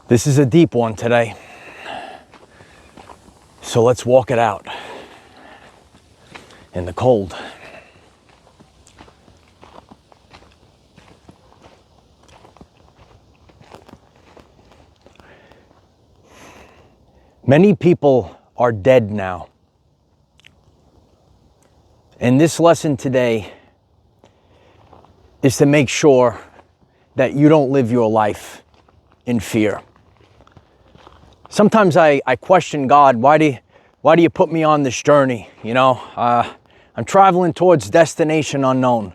This is a deep one today. So let's walk it out in the cold. Many people are dead now. And this lesson today is to make sure that you don't live your life in fear. Sometimes I question God, why do you put me on this journey? You know, I'm traveling towards destination unknown.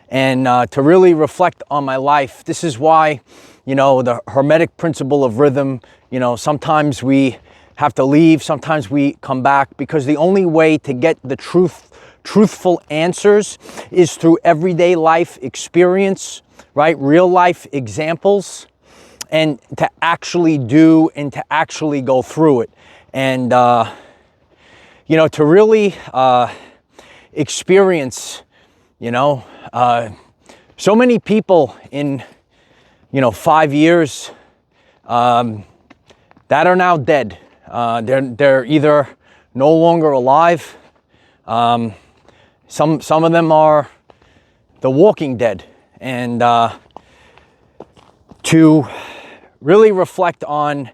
And to really reflect on my life, this is why, you know, the hermetic principle of rhythm, you know, sometimes we have to leave, sometimes we come back, because the only way to get the truthful answers is through everyday life experience, right? Real life examples, and to actually do and to actually go through it. And, you know, to really experience, you know, so many people in, you know, 5 years that are now dead. They're either no longer alive. Some of them are the walking dead. And to really reflect on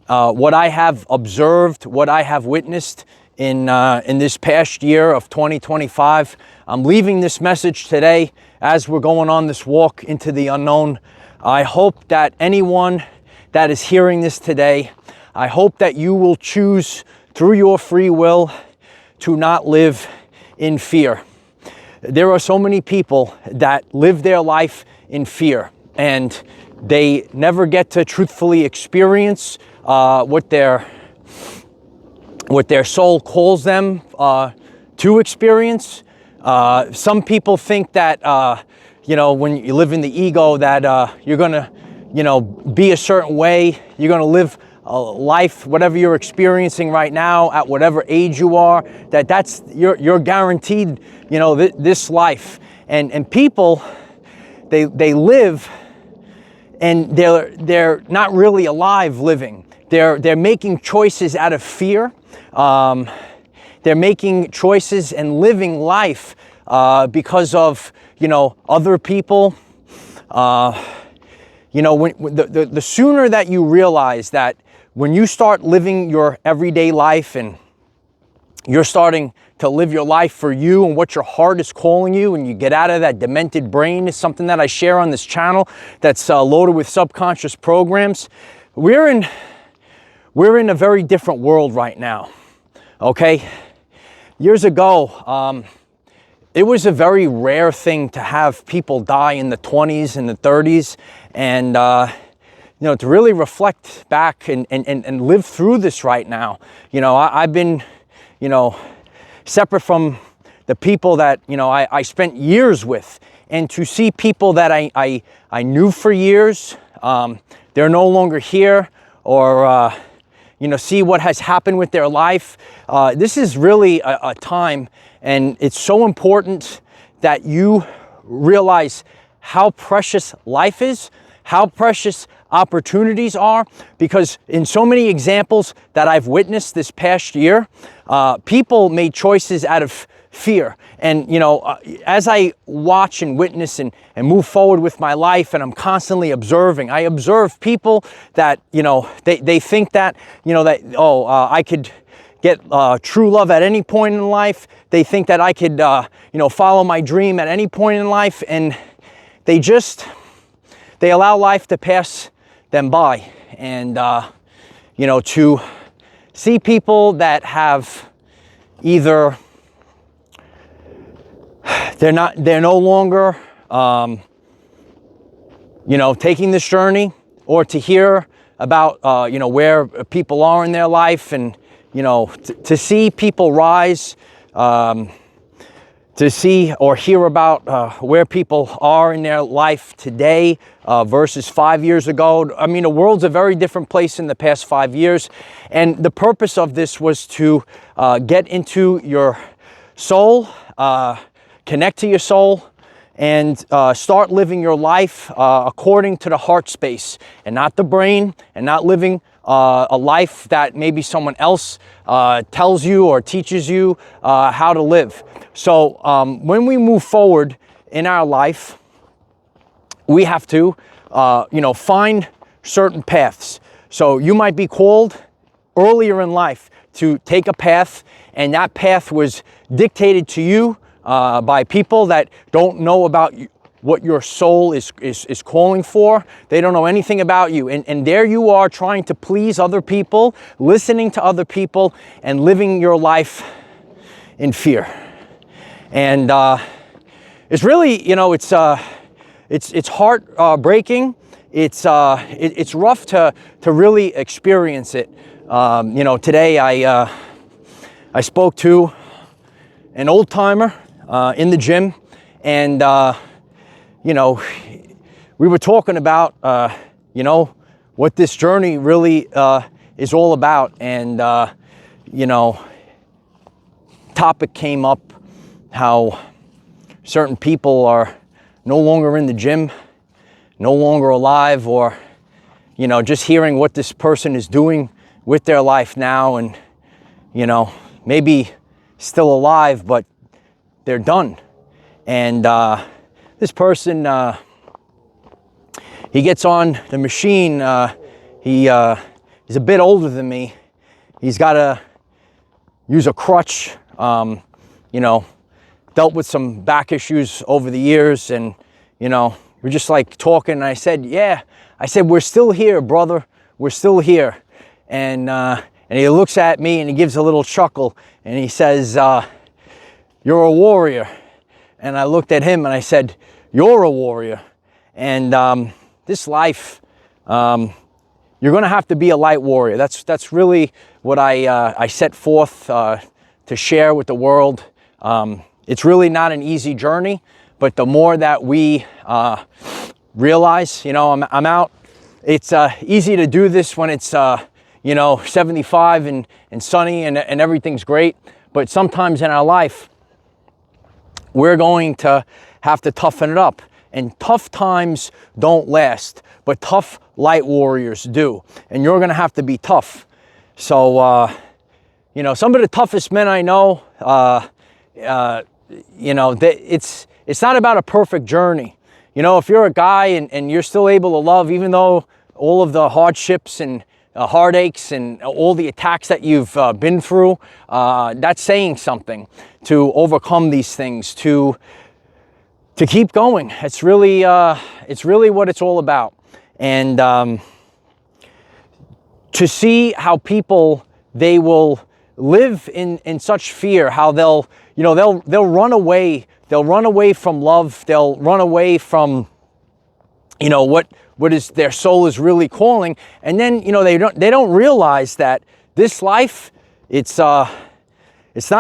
what I have observed, what I have witnessed in this past year of 2025. I'm leaving this message today as we're going on this walk into the unknown. I hope that anyone that is hearing this today, I hope that you will choose through your free will to not live in fear. There are so many people that live their life in fear, and they never get to truthfully experience what their soul calls them to experience. Some people think that, you know, when you live in the ego, that you're going to, you know, be a certain way. You're going to live a life, whatever you're experiencing right now, at whatever age you are, that's you're guaranteed, you know, this life. And people, they live, and they're not really alive living. They're making choices out of fear. They're making choices and living life because of, you know, other people. You know, when the sooner that you realize that when you start living your everyday life and you're starting to live your life for you and what your heart is calling you, and you get out of that demented brain, is something that I share on this channel that's loaded with subconscious programs. We're in a very different world right now, okay? Years ago, it was a very rare thing to have people die in the 20s and the 30s, and you know, to really reflect back and live through this right now. You know, I've been, you know, separate from the people that, you know, I spent years with, and to see people that I knew for years, they're no longer here, or you know, see what has happened with their life. This is really a time, and it's so important that you realize how precious life is, how precious opportunities are, because in so many examples that I've witnessed this past year, people made choices out of fear. And, you know, as I watch and witness and move forward with my life, and I'm constantly observing, I observe people that, you know, they think that, you know, that, I could get true love at any point in life. They think that I could, you know, follow my dream at any point in life, and they allow life to pass them by. And, you know, to see people that have either, they're no longer, you know, taking this journey, or to hear about, you know, where people are in their life, and, you know, to see people rise, to see or hear about where people are in their life today versus 5 years ago. I mean, the world's a very different place in the past 5 years. And the purpose of this was to get into your soul, connect to your soul, and start living your life according to the heart space and not the brain, and not living a life that maybe someone else tells you or teaches you how to live. So when we move forward in our life, we have to, find certain paths. So you might be called earlier in life to take a path, and that path was dictated to you by people that don't know about what your soul is calling for. They don't know anything about you. And there you are trying to please other people, listening to other people, and living your life in fear. And it's really, it's heartbreaking. It's rough to really experience it. Today I spoke to an old timer in the gym, and we were talking about what this journey really is all about. And topic came up how certain people are no longer in the gym, no longer alive, or just hearing what this person is doing with their life now, and maybe still alive, but they're done. And this person, he gets on the machine. He's a bit older than me. He's got to use a crutch. Dealt with some back issues over the years, and we're just like talking. And I said, we're still here, brother. We're still here. And he looks at me and he gives a little chuckle, and he says, "You're a warrior." And I looked at him and I said, "You're a warrior." And this life, you're going to have to be a light warrior. That's really what I set forth to share with the world. It's really not an easy journey, but the more that we realize, I'm out. It's easy to do this when it's 75 and sunny and everything's great. But sometimes in our life, we're going to have to toughen it up. And tough times don't last, but tough light warriors do. And you're going to have to be tough. So, some of the toughest men I know, it's not about a perfect journey. If you're a guy and you're still able to love, even though all of the hardships and heartaches and all the attacks that you've been through, that's saying something. To overcome these things, to keep going. It's really what it's all about. And to see how people, they will live in such fear, how they'll run away. They'll run away from love. They'll run away from, what is their soul is really calling. And then, they don't realize that this life, it's not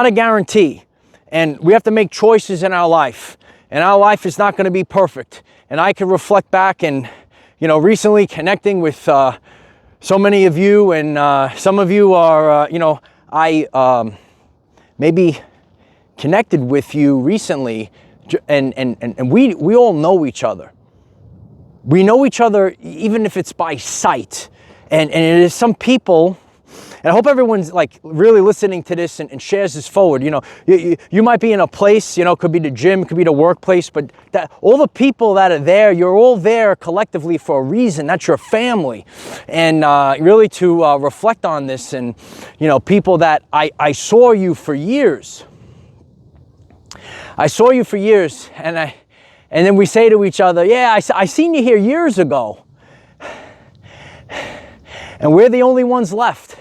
a guarantee. And we have to make choices in our life. And our life is not going to be perfect. And I can reflect back and, recently connecting with so many of you, and some of you are, I maybe connected with you recently, and we all know each other. We know each other even if it's by sight. And it is some people, and I hope everyone's like really listening to this and shares this forward. You might be in a place, it could be the gym, it could be the workplace, but that all the people that are there, you're all there collectively for a reason. That's your family. And really to reflect on this, and people that I saw you for years. I saw you for years, and then we say to each other, I seen you here years ago. And we're the only ones left.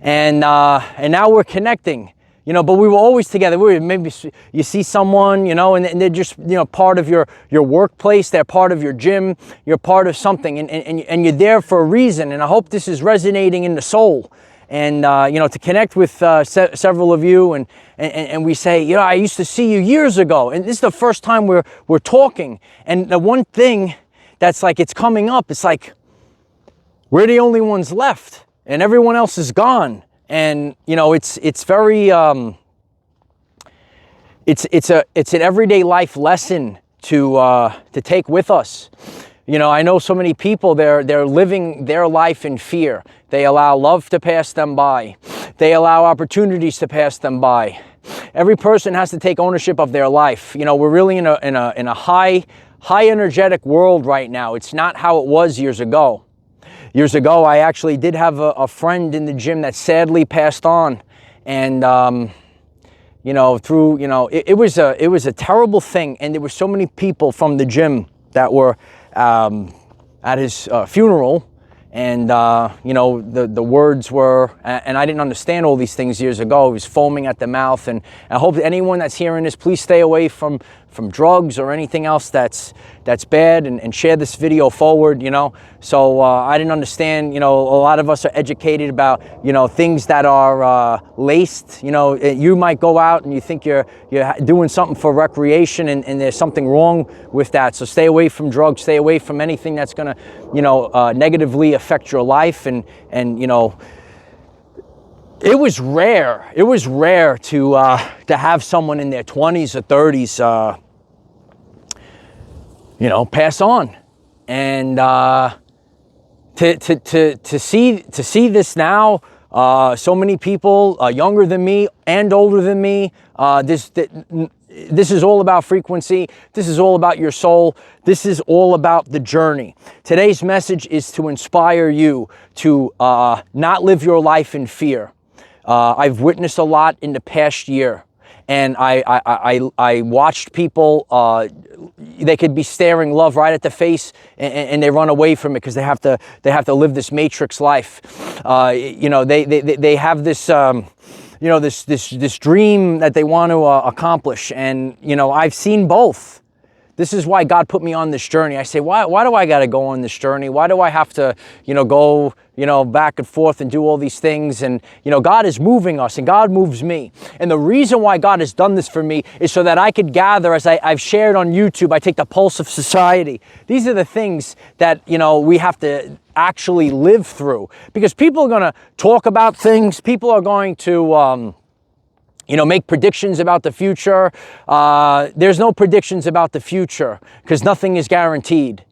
And now we're connecting, but we were always together. Maybe you see someone, and they're just, part of your workplace. They're part of your gym. You're part of something, and you're there for a reason. And I hope this is resonating in the soul. And, to connect with several of you, and we say, I used to see you years ago. And this is the first time we're talking. And the one thing that's like, it's coming up, it's like, we're the only ones left. And everyone else is gone. And, it's very, it's an everyday life lesson to take with us. You know, I know so many people, they're living their life in fear. They allow love to pass them by. They allow opportunities to pass them by. Every person has to take ownership of their life. You know, we're really in a high energetic world right now. It's not how it was years ago. Years ago, I actually did have a friend in the gym that sadly passed on, and you know, it was a terrible thing, and there were so many people from the gym that were at his funeral, and you know, the words were, and I didn't understand all these things years ago. He was foaming at the mouth, and I hope that anyone that's hearing this, please stay away from drugs or anything else that's bad, and share this video forward, you know. So I didn't understand, you know, a lot of us are educated about, you know, things that are laced. You know, you might go out and you think you're doing something for recreation, and there's something wrong with that. So stay away from drugs, stay away from anything that's gonna, you know, negatively affect your life. And you know, it was rare to have someone in their 20s or 30s you know, pass on. And to see this now, so many people younger than me and older than me, this is all about frequency. This is all about your soul. This is all about the journey. Today's message is to inspire you to not live your life in fear. I've witnessed a lot in the past year, and I watched people, they could be staring love right at the face, and they run away from it because they have to live this matrix life. You know, they have this you know, this dream that they want to accomplish, and you know, I've seen both. This is why God put me on this journey. I say, why do I got to go on this journey? Why do I have to, you know, go, you know, back and forth and do all these things? And, you know, God is moving us, and God moves me. And the reason why God has done this for me is so that I could gather, as I've shared on YouTube, I take the pulse of society. These are the things that, you know, we have to actually live through, because people are going to talk about things. People are going to, you know, make predictions about the future. There's no predictions about the future because nothing is guaranteed.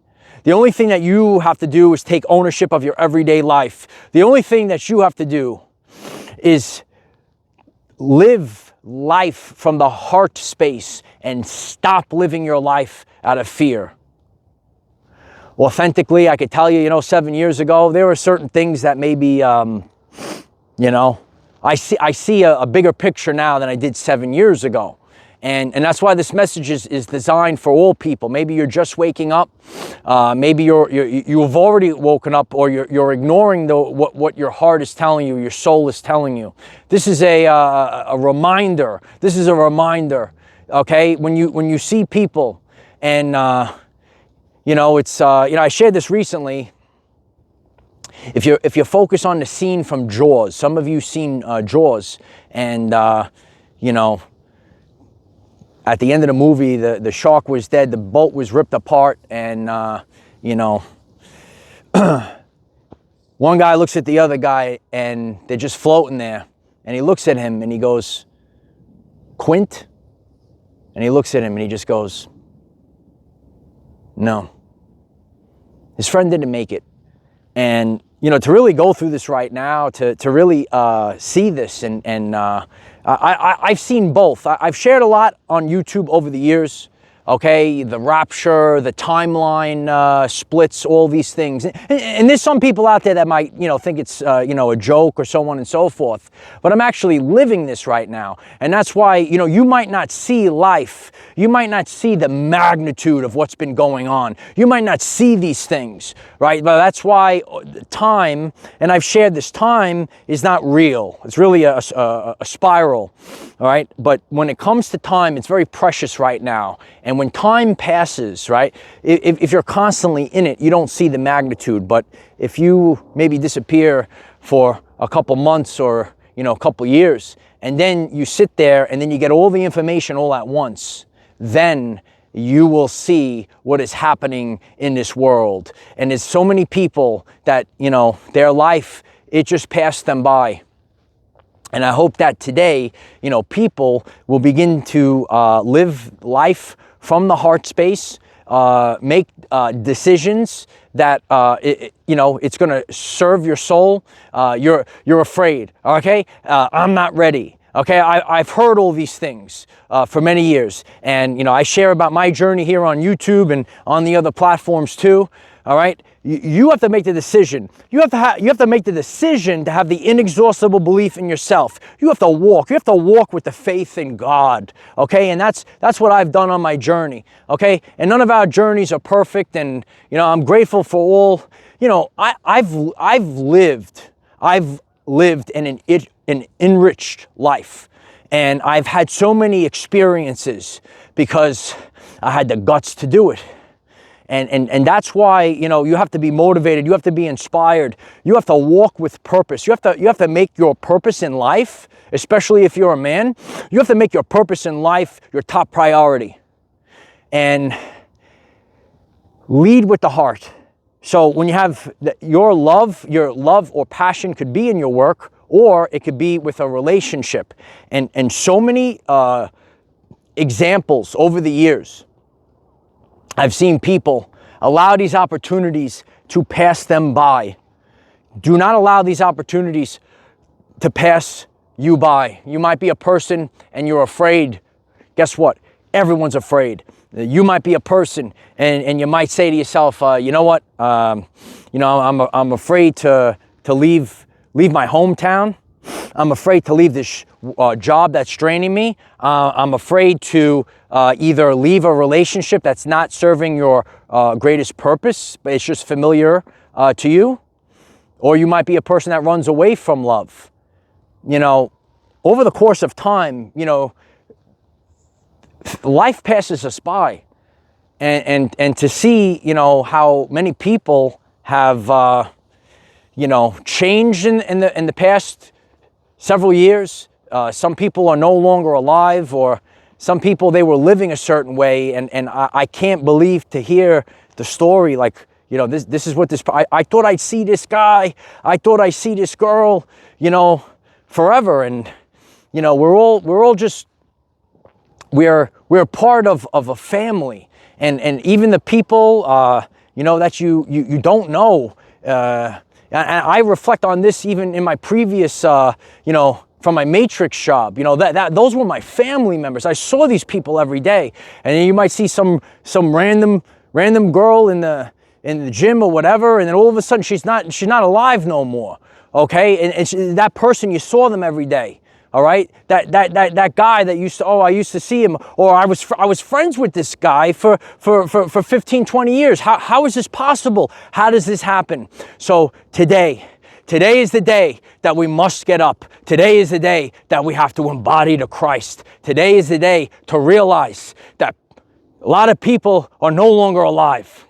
The only thing that you have to do is take ownership of your everyday life. The only thing that you have to do is live life from the heart space and stop living your life out of fear. Authentically, I could tell you, you know, 7 years ago, there were certain things that maybe, you know, I see a bigger picture now than I did 7 years ago. And that's why this message is designed for all people. Maybe you're just waking up. Maybe you've already woken up, or you're ignoring what your heart is telling you, your soul is telling you. This is a reminder. This is a reminder, okay? When you see people, and you know, it's you know, I shared this recently. If you focus on the scene from Jaws, some of you seen Jaws, and you know, at the end of the movie, the shark was dead, the boat was ripped apart, and you know, one guy looks at the other guy, and they're just floating there, and he looks at him and he goes, "Quint?" And he looks at him and he just goes, "No." His friend didn't make it. And you know, to really go through this right now, to really see this, and I've seen both. I've shared a lot on YouTube over the years, okay? The rapture, the timeline splits, all these things. And there's some people out there that might, you know, think it's, you know, a joke or so on and so forth. But I'm actually living this right now. And that's why, you know, you might not see life. You might not see the magnitude of what's been going on. You might not see these things, right? But that's why time, and I've shared this, time is not real. It's really a spiral, all right? But when it comes to time, it's very precious right now. And when time passes, right, if you're constantly in it, you don't see the magnitude. But if you maybe disappear for a couple months or, you know, a couple years, and then you sit there and then you get all the information all at once, then you will see what is happening in this world. And there's so many people that, you know, their life, it just passed them by. And I hope that today, you know, people will begin to live life from the heart space, make decisions that it's going to serve your soul. You're afraid. Okay, I'm not ready. Okay, I've heard all these things for many years, and I share about my journey here on YouTube and on the other platforms too. All right, you have to make the decision. You have to make the decision to have the inexhaustible belief in yourself. You have to walk. You have to walk with the faith in God. Okay, and that's what I've done on my journey. Okay, and none of our journeys are perfect, and I'm grateful for all. I've lived an enriched life, and I've had so many experiences because I had the guts to do it. And that's why, you have to be motivated. You have to be inspired. You have to walk with purpose. You have to make your purpose in life, especially if you're a man. You have to make your purpose in life your top priority. And lead with the heart. So when you have your love or passion could be in your work, or it could be with a relationship. And so many examples over the years, I've seen people allow these opportunities to pass them by. Do not allow these opportunities to pass you by. You might be a person and you're afraid. Guess what? Everyone's afraid. You might be a person and you might say to yourself, you know what? I'm afraid to leave my hometown. I'm afraid to leave this job that's draining me. I'm afraid to either leave a relationship that's not serving your greatest purpose, but it's just familiar to you. Or you might be a person that runs away from love. Over the course of time, life passes us by. And to see, how many people have, changed in the past several years. Some people are no longer alive, or some people, they were living a certain way, and I can't believe to hear the story like, this is what I thought I'd see this guy, I thought I'd see this girl, forever, and we're part of a family, and even the people that you don't know. And I reflect on this even in my previous, from my Matrix job. Those were my family members. I saw these people every day, and then you might see some random girl in the gym or whatever, and then all of a sudden she's not alive no more. Okay, and that person, you saw them every day. All right, that guy that I used to see him, or I was friends with this guy for 15, 20 years. How is this possible? How does this happen? So today is the day that we must get up. Today is the day that we have to embody the Christ. Today is the day to realize that a lot of people are no longer alive.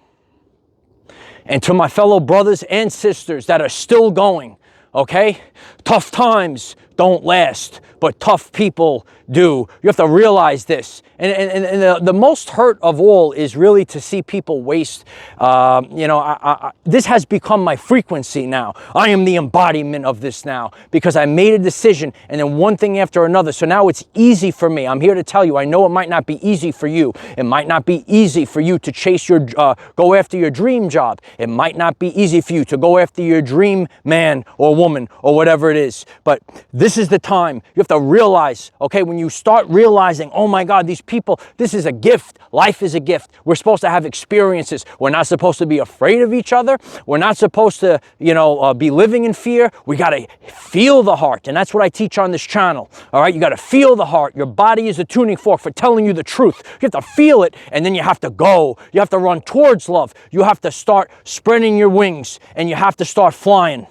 And to my fellow brothers and sisters that are still going, okay, tough times don't last, but tough people do. You have to realize this. And the most hurt of all is really to see people waste. This has become my frequency now. I am the embodiment of this now because I made a decision, and then one thing after another. So now it's easy for me. I'm here to tell you, I know it might not be easy for you. It might not be easy for you to chase go after your dream job. It might not be easy for you to go after your dream man or woman or whatever it is. But this is the time. You have to realize, okay, when you start realizing, oh my God, these people, this is a gift. Life is a gift. We're supposed to have experiences. We're not supposed to be afraid of each other. We're not supposed to, be living in fear. We got to feel the heart. And that's what I teach on this channel. All right. You got to feel the heart. Your body is a tuning fork for telling you the truth. You have to feel it, and then you have to go. You have to run towards love. You have to start spreading your wings, and you have to start flying.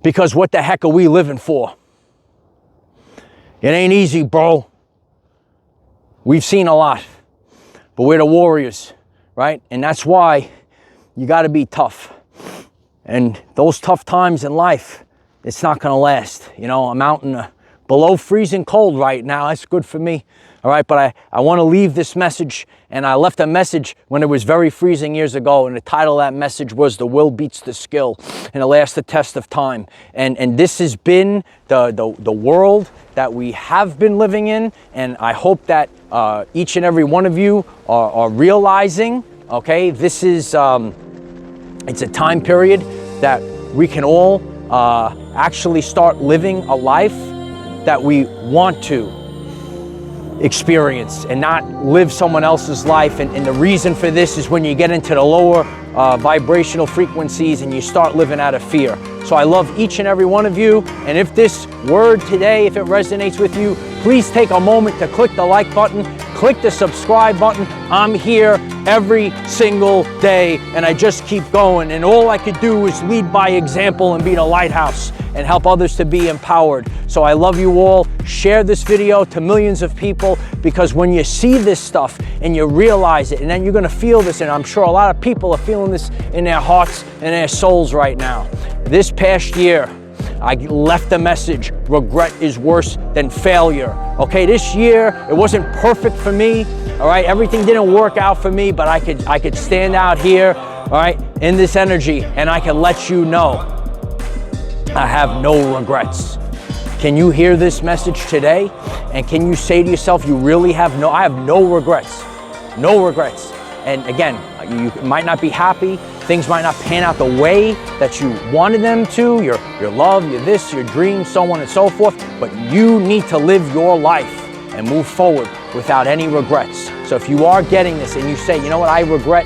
Because what the heck are we living for? It ain't easy, bro. We've seen a lot, but we're the warriors, right? And that's why you got to be tough. And those tough times in life, it's not going to last. I'm out in the below freezing cold right now. That's good for me. All right, but I want to leave this message, and I left a message when it was very freezing years ago, and the title of that message was "The Will Beats the Skill, and it'll last the test of time." And this has been the world that we have been living in, and I hope that each and every one of you are realizing, okay, this is it's a time period that we can all actually start living a life that we want to experience and not live someone else's life. And the reason for this is when you get into the lower vibrational frequencies and you start living out of fear. So I love each and every one of you. And if this word today, if it resonates with you, please take a moment to click the like button, click the subscribe button. I'm here every single day, and I just keep going. And all I could do is lead by example and be the lighthouse and help others to be empowered. So I love you all. Share this video to millions of people, because when you see this stuff and you realize it, and then you're gonna feel this, and I'm sure a lot of people are feeling this in their hearts and their souls right now. This past year, I left a message: regret is worse than failure. Okay, this year, it wasn't perfect for me, all right? Everything didn't work out for me, but I could stand out here, all right, in this energy, and I can let you know I have no regrets. Can you hear this message today? And can you say to yourself, you really have I have no regrets, no regrets. And again, you might not be happy, things might not pan out the way that you wanted them to, your love, your this, your dreams, so on and so forth, but you need to live your life and move forward without any regrets. So if you are getting this and you say, you know what, I regret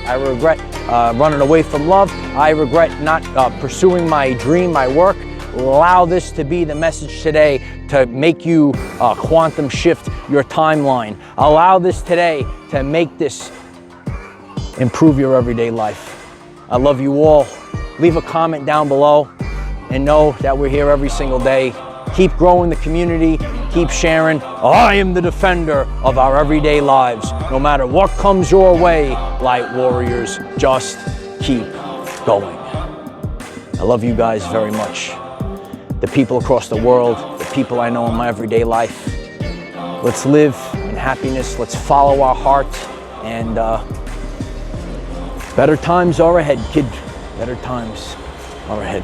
running away from love, I regret not pursuing my dream, my work, allow this to be the message today to make you quantum shift your timeline. Allow this today to make this improve your everyday life. I love you all. Leave a comment down below and know that we're here every single day. Keep growing the community, keep sharing. I am the defender of our everyday lives. No matter what comes your way, light warriors, just keep going. I love you guys very much. The people across the world, the people I know in my everyday life. Let's live in happiness. Let's follow our heart, and better times are ahead, kid. Better times are ahead.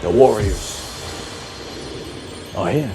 The warriors are here.